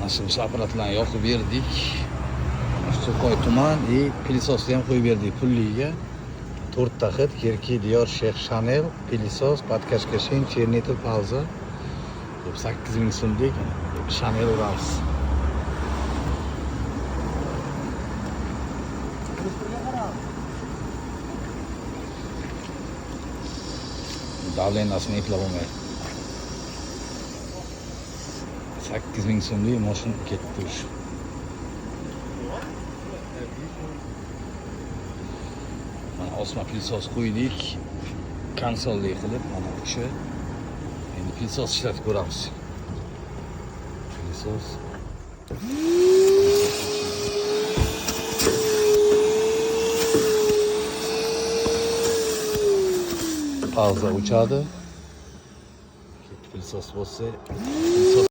Nasıl aparatlarni yoqib berdik. Suqoy tuman pilisosni ham qo'yib berdik pulliga. 4 ta hid Kirki Dior Sheikh Chanel pilisos podkashkashin Chernitel pauza. 8000 so'mlik Chanel uramiz. Davlenasini eplab olmaydi. 8000 so'mlik mashina ketdi shu. Mana osma pilisos qo'ydik. Konsolli qilib mana uchi. Endi pilisos ishlatib ko'ramiz. Pilisos. Pauza uchadi. Pilisos bo'lsa